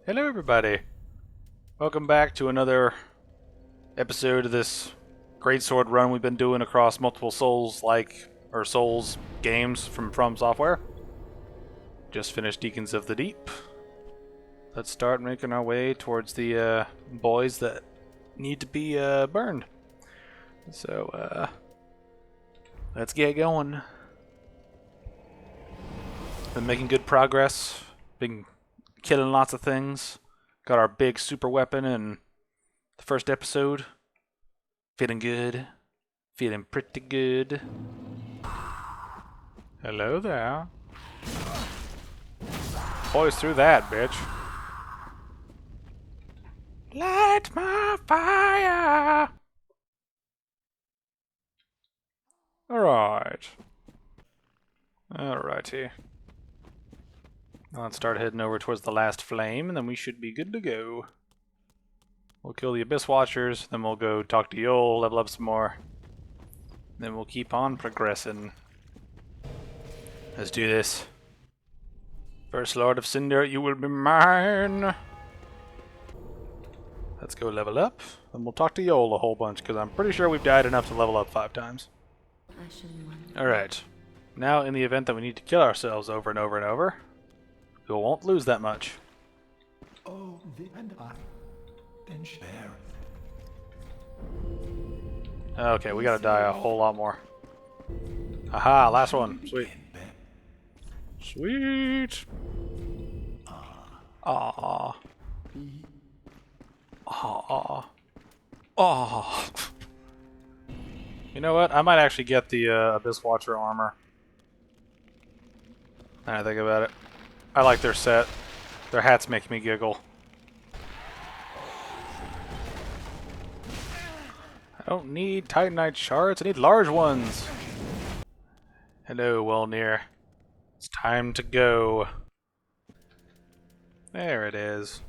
Hello everybody! Welcome back to another episode of this Greatsword run we've been doing across multiple Souls games from Fromsoftware. Just finished Deacons of the Deep. Let's start making our way towards the boys that need to be burned. So let's get going. Been making good progress. Been killing lots of things. Got our big super weapon in the first episode. Feeling good. Feeling pretty good. Hello there. Boys through that, bitch. Light my fire! Alright. Alrighty. Let's start heading over towards the last flame, and then we should be good to go. We'll kill the Abyss Watchers, then we'll go talk to Yol, level up some more. Then we'll keep on progressing. Let's do this. First Lord of Cinder, you will be mine! Let's go level up, and we'll talk to Yol a whole bunch, because I'm pretty sure we've died enough to level up 5 times. Alright. Now, in the event that we need to kill ourselves over and over and over, we won't lose that much. Oh, and I then share. Okay, we gotta die a whole lot more. Aha, last one. Sweet. Sweet. Aww. Aww. Aww. You know what? I might actually get the Abyss Watcher armor. Now I think about it. I like their set. Their hats make me giggle. I don't need Titanite shards. I need large ones. Hello, Wellnear. It's time to go. There it is.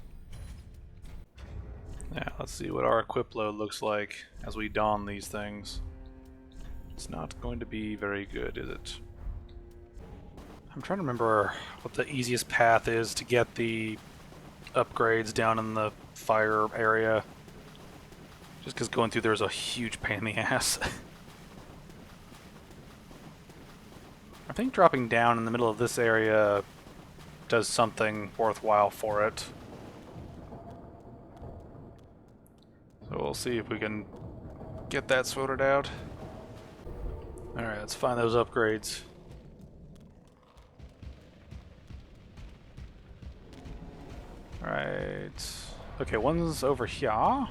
Now, let's see what our equip load looks like as we don these things. It's not going to be very good, is it? I'm trying to remember what the easiest path is to get the upgrades down in the fire area. Just because going through there is a huge pain in the ass. I think dropping down in the middle of this area does something worthwhile for it. So we'll see if we can get that sorted out. Alright, let's find those upgrades. Alright. Okay, one's over here. Haha,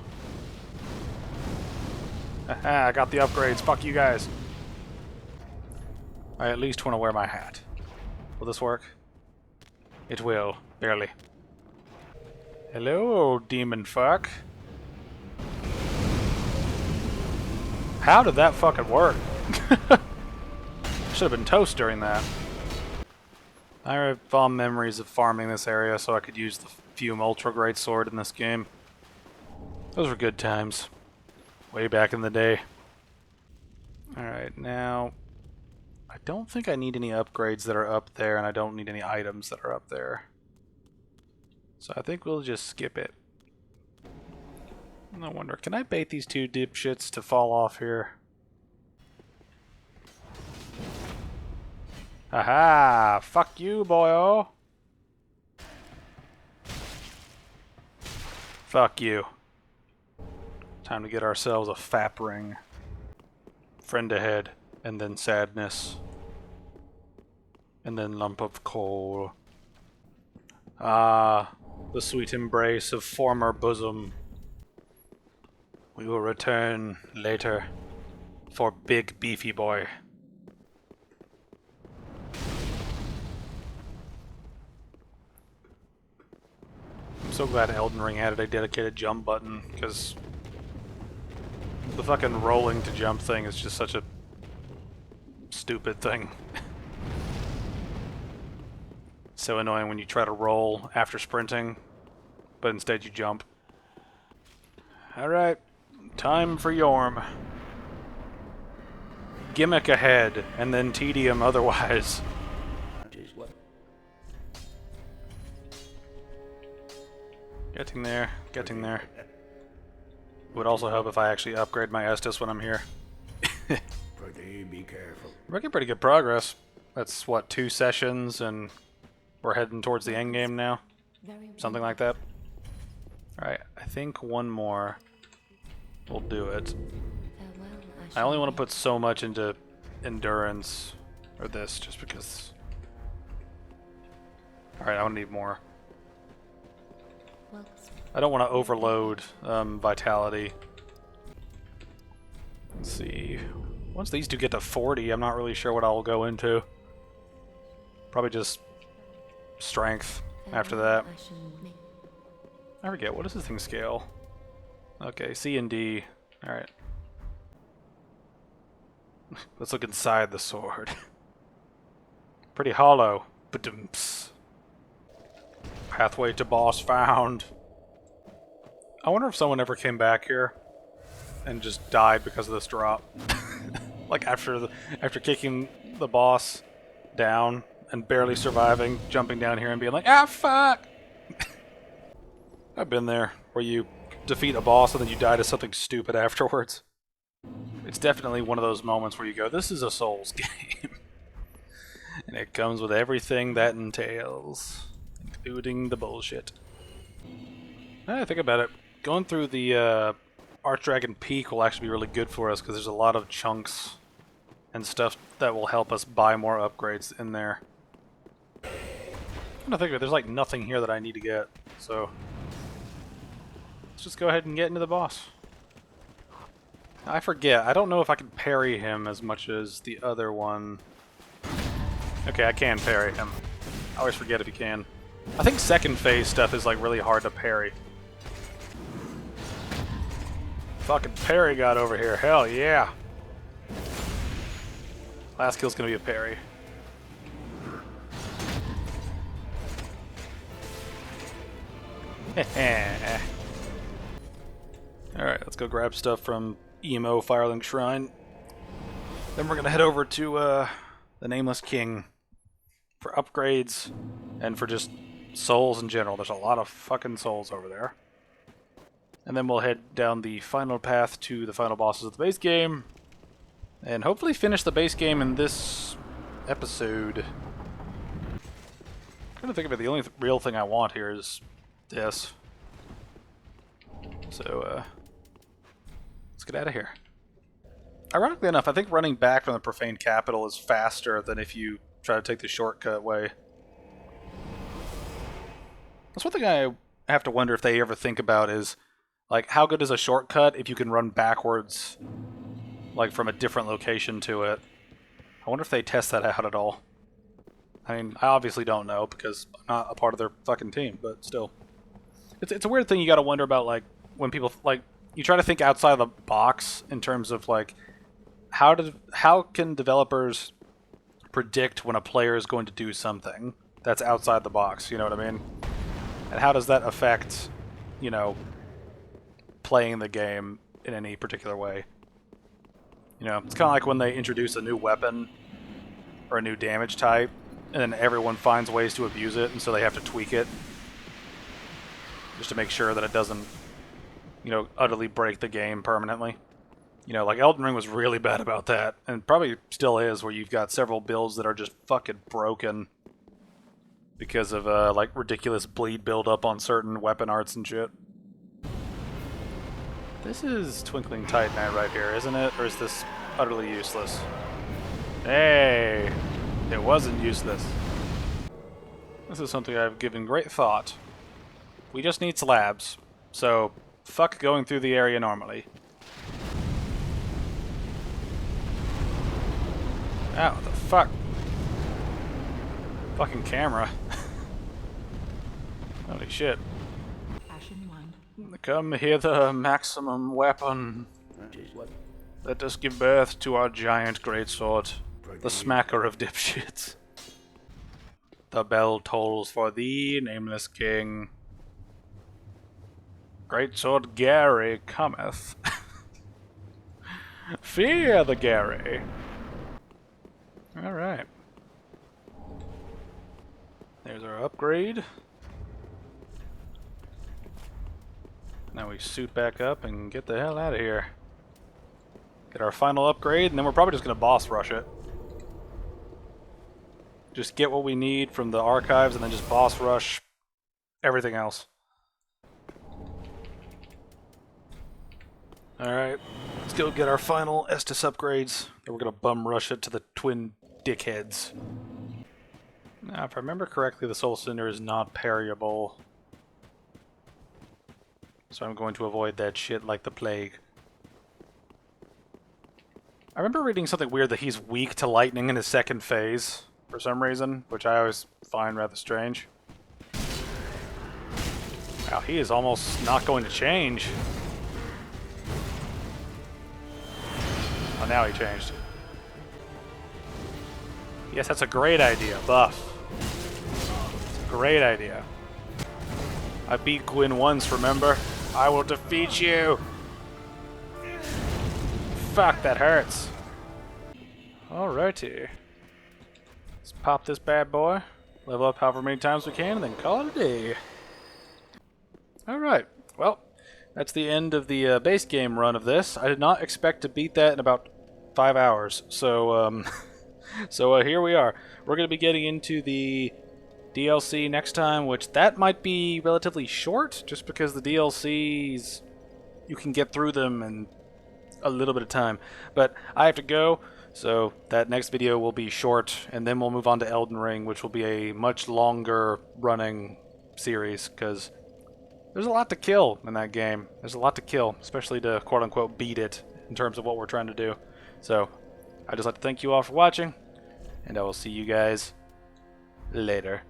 I got the upgrades. Fuck you guys. I at least want to wear my hat. Will this work? It will. Barely. Hello, demon fuck. How did that fucking work? Should have been toast during that. I have fond memories of farming this area so I could use the Fume Ultra Greatsword in this game. Those were good times. Way back in the day. Alright, now... I don't think I need any upgrades that are up there, and I don't need any items that are up there. So I think we'll just skip it. No wonder. Can I bait these two dipshits to fall off here? Aha! Fuck you, boyo! Fuck you. Time to get ourselves a fap ring. Friend ahead, and then sadness. And then lump of coal. Ah, the sweet embrace of former bosom. We will return later for big beefy boy. I'm so glad Elden Ring added a dedicated jump button, because the fucking rolling to jump thing is just such a stupid thing. So annoying when you try to roll after sprinting, but instead you jump. Alright, time for Yorm. Gimmick ahead, and then tedium otherwise. Getting there, getting there. Would also help if I actually upgrade my Estus when I'm here. Be careful. Making pretty good progress. That's what, 2 sessions, and we're heading towards the end game now? Something like that. Alright, I think one more will do it. I only want to put so much into endurance, or this, just because... Alright, I want to need more. I don't want to overload vitality. Let's see. Once these two get to 40, I'm not really sure what I'll go into. Probably just strength after that. I forget, what does this thing scale? Okay, C and D. Alright. Let's look inside the sword. Pretty hollow. Ba-dum-ps. Pathway to boss found. I wonder if someone ever came back here and just died because of this drop. Like after kicking the boss down and barely surviving, jumping down here and being like, ah, fuck! I've been there, where you defeat a boss and then you die to something stupid afterwards. It's definitely one of those moments where you go, this is a Souls game. And it comes with everything that entails, including the bullshit. Now I think about it, going through the Archdragon Peak will actually be really good for us because there's a lot of chunks and stuff that will help us buy more upgrades in there. I'm gonna think of it, there's like nothing here that I need to get, so let's just go ahead and get into the boss. I forget, I don't know if I can parry him as much as the other one. Okay, I can parry him. I always forget if you can. I think second phase stuff is like really hard to parry. Fucking parry got over here, hell yeah! Last kill's gonna be a parry. Alright, let's go grab stuff from EMO Firelink Shrine. Then we're gonna head over to the Nameless King for upgrades and for just souls in general. There's a lot of fucking souls over there. And then we'll head down the final path to the final bosses of the base game. And hopefully finish the base game in this episode. I'm trying to think of it, the only real thing I want here is this. So, let's get out of here. Ironically enough, I think running back from the Profane Capital is faster than if you try to take the shortcut way. That's one thing I have to wonder if they ever think about is, like, how good is a shortcut if you can run backwards, like, from a different location to it? I wonder if they test that out at all. I mean, I obviously don't know because I'm not a part of their fucking team, but still. It's a weird thing you gotta wonder about, like, when people, like, you try to think outside the box in terms of, like, how can developers predict when a player is going to do something that's outside the box, you know what I mean? And how does that affect, you know, playing the game in any particular way? You know, it's kind of like when they introduce a new weapon or a new damage type, and then everyone finds ways to abuse it, and so they have to tweak it just to make sure that it doesn't, you know, utterly break the game permanently. You know, like Elden Ring was really bad about that, and probably still is, where you've got several builds that are just fucking broken because of, like, ridiculous bleed buildup on certain weapon arts and shit. This is Twinkling Titanite right here, isn't it? Or is this utterly useless? Hey! It wasn't useless. This is something I've given great thought. We just need slabs, so fuck going through the area normally. Ow, what the fuck? Fucking camera. Holy shit. Come hither, maximum weapon. Let us give birth to our giant greatsword, the smacker of dipshits. The bell tolls for thee, nameless king. Greatsword Gary cometh. Fear the Gary. Alright. There's our upgrade. Now we suit back up and get the hell out of here. Get our final upgrade, and then we're probably just going to boss rush it. Just get what we need from the archives, and then just boss rush everything else. Alright, let's go get our final Estus upgrades. Then we're going to bum rush it to the twin dickheads. Now, if I remember correctly, the Soul Cinder is not parryable. So I'm going to avoid that shit like the plague. I remember reading something weird that he's weak to lightning in his second phase, for some reason, which I always find rather strange. Wow, he is almost not going to change. Oh, now he changed. Yes, that's a great idea, buff. It's a great idea. I beat Gwyn once, remember? I will defeat you! Fuck, that hurts. Alrighty. Let's pop this bad boy, level up however many times we can, and then call it a day. Alright, well, that's the end of the base game run of this. I did not expect to beat that in about 5 hours, so here we are. We're going to be getting into the DLC next time, which that might be relatively short, just because the DLCs, you can get through them in a little bit of time. But I have to go, so that next video will be short, and then we'll move on to Elden Ring, which will be a much longer running series, because there's a lot to kill in that game. There's a lot to kill, especially to quote-unquote beat it in terms of what we're trying to do. So, I'd just like to thank you all for watching, and I will see you guys later.